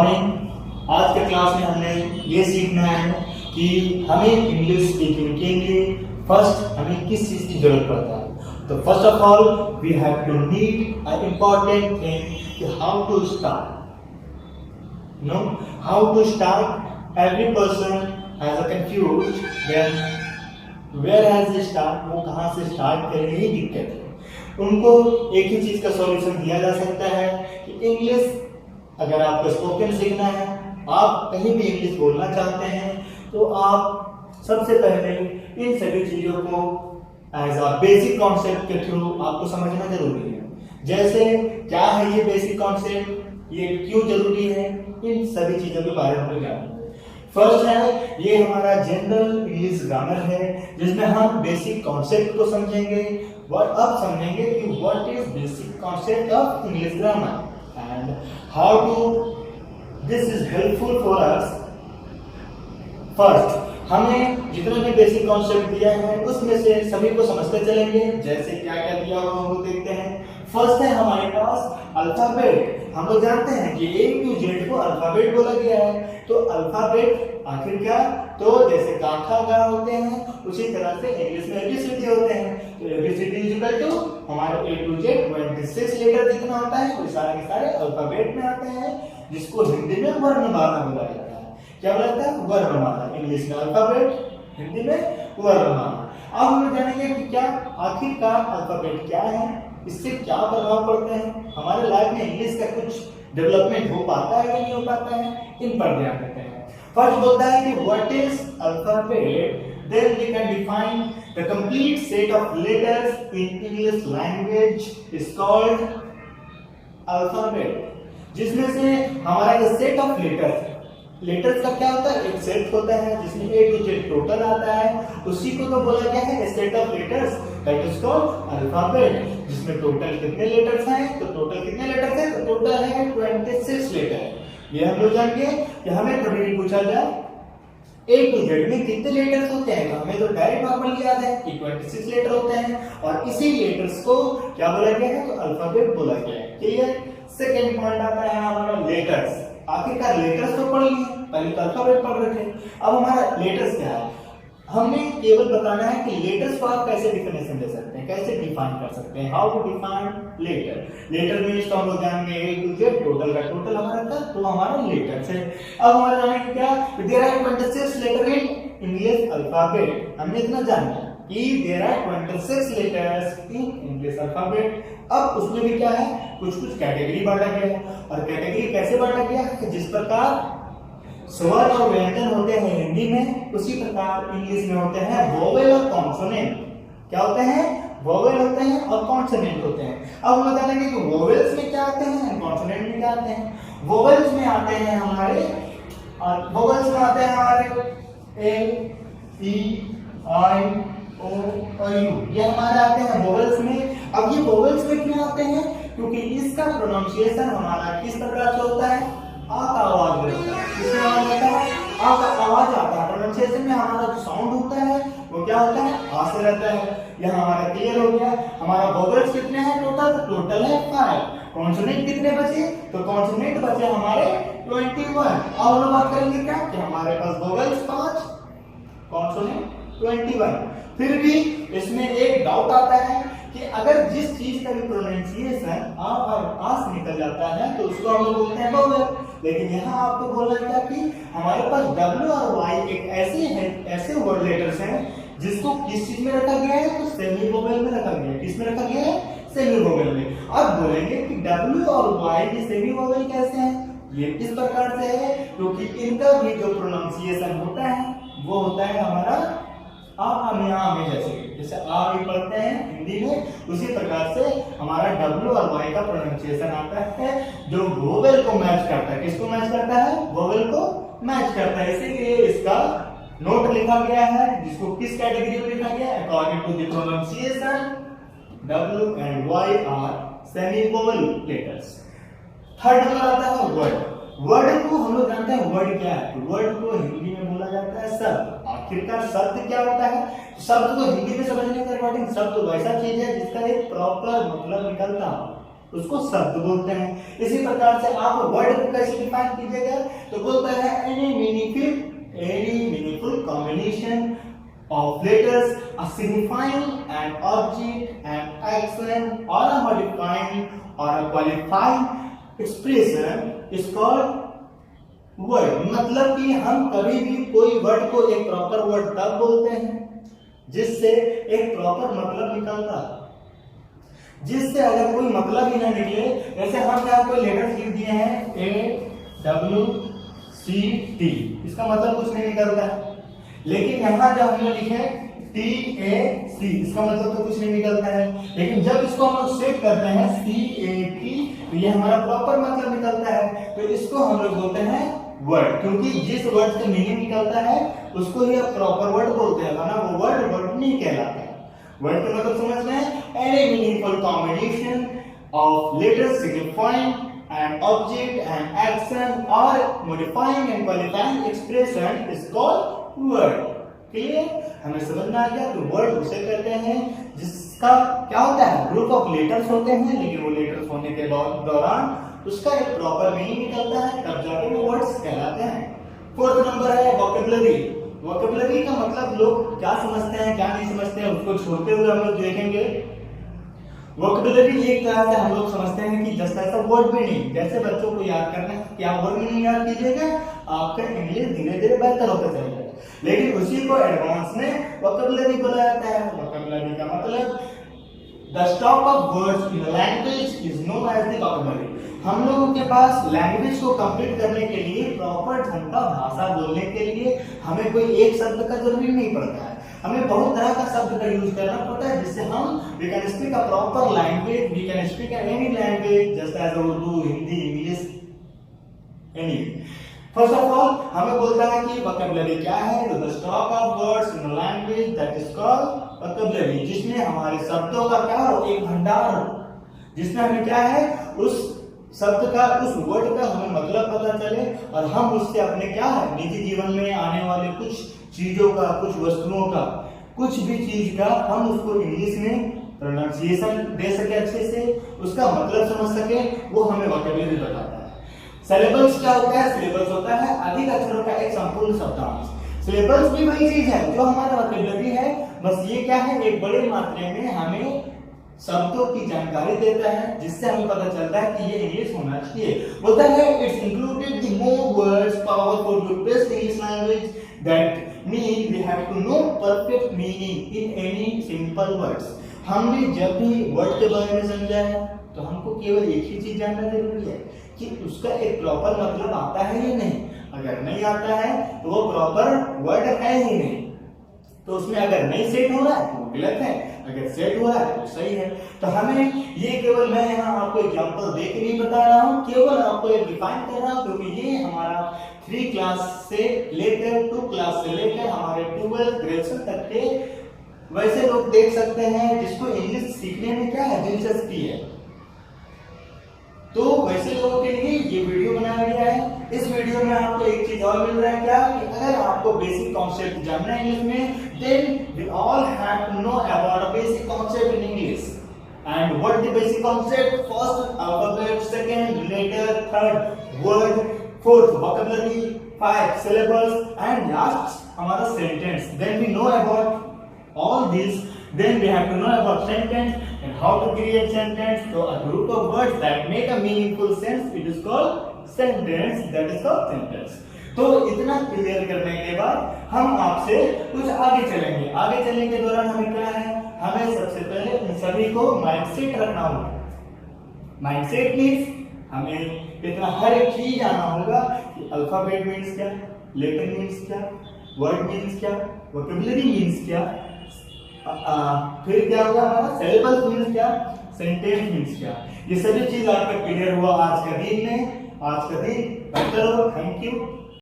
Morning. आज के class में हमने ये सीखना है कि हमें इंग्लिश स्पीकिंग के लिए फर्स्ट हमें किस चीज़ की जरूरत पड़ता है। तो first of all we have to need a important thing कि how to start. Know how to start. Every person has a confuse then where has to start. वो कहाँ से स्टार्ट करेंगे, ही दिक्कत है उनको। एक ही चीज़ का सॉल्यूशन दिया जा सकता है कि इंग्लिश अगर आपको स्पोकन सीखना है, आप कहीं भी इंग्लिश बोलना चाहते हैं, तो आप सबसे पहले इन सभी चीज़ों को एज अ बेसिक कॉन्सेप्ट के थ्रू आपको समझना जरूरी है। जैसे क्या है ये बेसिक कॉन्सेप्ट, ये क्यों जरूरी है, इन सभी चीज़ों के बारे में हम जानेंगे। फर्स्ट है ये हमारा जनरल इंग्लिश ग्रामर है, जिसमें हम बेसिक कॉन्सेप्ट को समझेंगे। अब समझेंगे कि what is basic concept of English grammar and how to this is helpful for us। First हमें जितना भी बेसिक कॉन्सेप्ट दिया है उसमें से सभी को समझते चलेंगे। जैसे क्या क्या दिया हुआ हम लोग देखते हैं। फर्स्ट है हमारे पास अल्फाबेट। हम लोग जानते हैं कि ए टू जेड को अल्फाबेट बोला गया है। तो अल्फाबेट आखिर क्या, तो जैसे काखा गा होते हैं उसी तरह से इंग्लिश में एबीसीडी होते हैं। तो एबीसीडी इज इक्वल टू हमारे ए टू जेड 26 लेटर जितना होता है वो सारे के सारे अल्फाबेट में आते हैं, जिसको हिंदी में वर्णमाला बोला जाता है। क्या बोला जाता है? वर्णमाला। इंग्लिश में अल्फाबेट, हिंदी में वर्णमाला। अब हम जानेंगे कि क्या आखिरकार अल्फाबेट क्या है, इससे क्या प्रभाव पड़ते हैं हमारे लाइफ में, इंग्लिश का कुछ डेवलपमेंट हो पाता है या नहीं हो पाता है, इन पर ध्यान देते हैं। फर्स्ट बोलता है कि what is alphabet, then we can define the complete set of letters in English language is called alphabet। जिसमें से हमारा ये सेट ऑफ लेटर्स का क्या होता है, एक सेट होता है जिसमें ए टू जेड टोटल आता है, उसी को तो बोला गया है set of letters that is called alphabet. जिसमें टोटल कितने लेटर्स हैं, तो टोटल कितने लेटर्स हैं, तो टोटल है 26 लेटर। ये हम लोग जानेंगे कि हमें कभी भी पूछा जाए ए टू जेड में कितने लेटर्स होते हैं, तो हमें तो डायरेक्ट नॉर्मल याद है कि 26 लेटर होते हैं, और इसी लेटर्स को क्या बोला गया है, तो अल्फाबेट बोला गया है। क्लियर। सेकंड पॉइंट आता है हमारा लेटर्स। आखिरकार लेटर्स तो पढ़ लिए, पहले तो अल्फाबेट पढ़ रहे थे, अब हमारा लेटर्स क्या है। हमें केवल बताना है कि लेटर्स को आप कैसे डिफिनेशन दे सकते हैं, कैसे डिफाइन कर सकते हैं, how to define letter means तो हम लोग जानेंगे ए टू जेड टोटल का टोटल हमारा था, तो हमारा लेटर्स है। अब हमारा जानेंगे क्या, there are 26 letter in English alphabet. हमने इतना जाना कि there are 26 letters in English alphabet. अब उसमें भी क्या है, कुछ कुछ कैटेगरी बांटा गया है, और कैटेगरी कैसे बांटा गया है, जिस प्रकार स्वर और व्यंजन होते हैं हिंदी में, उसी प्रकार इंग्लिश में होते हैं वोवेल और कॉन्सोनेंट। क्या होते हैं, वोवेल होते हैं और कॉन्सोनेंट होते हैं। अब हम जानेंगे कि वोवेल्स में क्या आते हैं, कॉन्सोनेंट में क्या आते हैं। वोवेल्स में आते हैं हमारे, और वोवेल्स में आते हैं हमारे ए, ई, आई, ओ और यू, ये हमारे आते हैं वोवेल्स में। अब ये वोवेल्स में क्यों आते हैं, क्योंकि इसका प्रोनाउंसिएशन हमारा किस प्रकार से होता है, आ का आवाज में होता है। किसमें आवाज आता है, आ का आवाज आता है। प्रोनाउंसिएशन में हमारा जो साउंड होता है वो क्या होता है, आ से रहता है। यह हमारा क्लियर हो गया। हमारा वोवेल्स कितने हैं टोटल, टोटल है 5। कॉन्सोनेंट कितने बचे, तो कॉन्सोनेंट बचे हमारे 21। अब हम बात करेंगे क्या, कि हमारे पास वोवेल्स 5, कॉन्सोनेंट 21। फिर भी इसमें एक डाउट आता है कि अगर जिस चीज का भी प्रोनाउंसिएशन आ और आ से निकल जाता है तो उसको हम लोग बोलते हैं वोवेल। लेकिन यहाँ आपको बोलना क्या कि हमारे पास W और Y एक ऐसे वर्ड लेटर्स हैं जिसको किस चीज में रखा गया है, तो सेमी वोवेल में रखा गया है। किस में रखा गया है, सेमी वोवेल में। अब बोलेंगे कि W और Y ये सेमी वोवेल कैसे हैं, ये इस प्रकार से है क्योंकि इनका भी जो प्रोनाउंसिएशन होता है वो होता है हमारा आ में जैसे आ भी पढ़ते हैं हिंदी में, उसी प्रकार से हमारा W और Y का प्रोनाउंसिएशन आता है जो वोवेल को मैच करता है। किसको मैच करता है, वोवेल को मैच करता है। इसीलिए इसका नोट लिखा गया है, जिसको किस कैटेगरी में लिखा गया है, according to the pronunciation W and Y are semi vowel letters. Third number आता है वर्ड। वर्ड को हम लोग जानते हैं वर्ड क्या है, वर्ड को हिंदी में बोला जाता है शब्द। आखिरकार शब्द क्या होता है, शब्द को हिंदी में समझने के अकॉर्डिंग शब्द वैसा चीज है जिसका एक प्रॉपर मतलब निकलता हो। उसको शब्द बोलते हैं। इसी प्रकार से आप वर्ड को कैसे डिफाइन कीजिएगा, तो बोलता है any meaningful combination of letters signifying an object, an action, or a modifying or a qualifying expression is called word। मतलब कि हम कभी भी कोई वर्ड को एक प्रॉपर वर्ड तब बोलते हैं जिससे एक प्रॉपर मतलब निकलता है। जिससे अगर कोई मतलब ही ना निकले, जैसे हम यहाँ कोई लेटर लिख दिए हैं AWCT, इसका मतलब कुछ नहीं निकलता है। लेकिन यहाँ जब हमने लिखे TAC, इसका मतलब तो कुछ नहीं निकलता है। लेकिन जब इसको हम लोग सेट करते हैं CAT, तो ये हमारा प्रॉपर मतलब निकलता है। तो इसको हम लोग बोलते हैं वर्ड, क्योंकि जिस वर्ड से मीनिंग निकलता है उसको ही आप प्रॉपर वर्ड बोलते हैं, वरना वो वर्ड नहीं कहलाता है। वर्ड का मतलब समझ में है, any meaningful combination of letters signifying an object, an action, or modifying and qualifying expression is called word। Clear? हमें समझ में आ गया। तो वर्ड उसे कहते हैं जिसका क्या होता है, ग्रुप ऑफ लेटर्स होते हैं, लेकिन वो लेटर्स होने के दौरान उसका एक प्रॉपर मीनिंग निकलता है, तब जाके वो वर्ड्स कहलाते हैं। फोर्थ नंबर है वोकैबुलरी। वोकैबुलरी का मतलब लोग क्या समझते हैं क्या नहीं समझते हैं, उसको छोड़ते हुए हम लोग देखेंगे। वोकैबुलरी एक तरह से हम लोग समझते हैं कि जस्ट ऐसा वर्ड मीनिंग, जैसे बच्चों को याद करना है, क्या वर्ड मीनिंग याद कीजिएगा, आपका इंग्लिश धीरे धीरे बेहतर होता चलेगा। लेकिन उसी को एडवांस में वोकैबुलरी बोला जाता है। वोकैबुलरी का मतलब the stock of words in language is known as the vocabulary. हम लोगों के पास लैंग्वेज को कंप्लीट करने के लिए, प्रॉपर ढंग का भाषा बोलने के लिए हमें कोई एक शब्द का जरूरी नहीं पड़ता है, हमें बहुत तरह का शब्द का यूज करना पड़ता है, जिससे हम we can speak a proper language, we can speak any language just as Urdu, Hindi, English, any. First of all हमें बोलता है कि वोकैबुलरी क्या है, तो the stock of words in a language that is called vocabulary, जिसमें हमारे शब्दों का क्या हो, एक भंडार हो, जिसमें हमें क्या है, उस शब्द का, उस वर्ड का हमें मतलब पता चले और हम उससे अपने क्या है, निजी जीवन में आने वाले कुछ चीजों का, कुछ वस्तुओं का, कुछ भी चीज का हम उसको इंग्लिश में प्रोनाउंसिएशन दे सके, अच्छे से उसका मतलब समझ सके, वो हमें वोकैबुलरी बताता है। सिलेबल्स क्या होता है, सिलेबल्स होता है अधिक अक्षरों का एक संपूर्ण शब्दांश। सिलेबल्स भी वही चीज है जो हमारा वोकैबुलरी है, बस ये क्या है, एक बड़े मात्रा में हमें शब्दों की जानकारी देता है, जिससे हमें पता चलता है कि ये इंग्लिश होना चाहिए। बोलता है it's included the more words powerful to best English language that mean we have to know perfect meaning in any simple words. हमने जब भी वर्ड के बारे में समझा है तो हमको केवल एक ही चीज जानना जरूरी है कि उसका एक प्रॉपर मतलब आता है या नहीं। अगर नहीं आता है तो वो प्रॉपर वर्ड है ही नहीं, तो उसमें अगर नहीं सेट हो रहा है तो गलत है, अगर सेट हुआ है तो सही है। तो हमें ये केवल, मैं यहाँ आपको एग्जांपल दे के नहीं बता रहा हूँ, केवल आपको ये डिफाइन कर रहा हूँ, क्योंकि ये हमारा 3 क्लास से लेकर 2 क्लास से लेकर हमारे 12 ग्रेजुएशन तक के वैसे लोग देख सकते हैं जिसको इंग्लिश सीखने में क्या है, दिलचस्पी है, तो वैसे लोगों के लिए ये वीडियो बनाया गया है। इस वीडियो में आपको एक चीज और मिल रहा है क्या, कि अगर आपको बेसिक कॉन्सेप्ट जानना है इंग्लिश में, then we all have to know about a basic concept in English. And what the basic concept, first alphabet, second letter, third word, fourth vocabulary, 5 syllables and last हमारा sentence। Then we know about all these, then we have to know about sentence and how to create sentence। So a group of words that make a meaningful sense, it is called sentence, that is called sentence। तो इतना clear करने के बाद हम आपसे कुछ आगे चलेंगे। आगे चलने के दौरान हमें क्या है, हमें सबसे पहले इन सभी को माइंडसेट रखना होगा। माइंडसेट मीन्स हमें इतना हर एक चीज जाना होगा कि अल्फाबेट मीन्स क्या, लेटर मीन्स क्या, वर्ड मीन्स क्या, वोकैबुलरी मीन्स क्या, फिर क्या होगा हमारा सिलेबस मीन्स क्या, सेंटेंस मीन्स क्या। ये सभी चीज आपका क्लियर हुआ आज का दिन में। आज का दिन बेहतर हो। Thank you.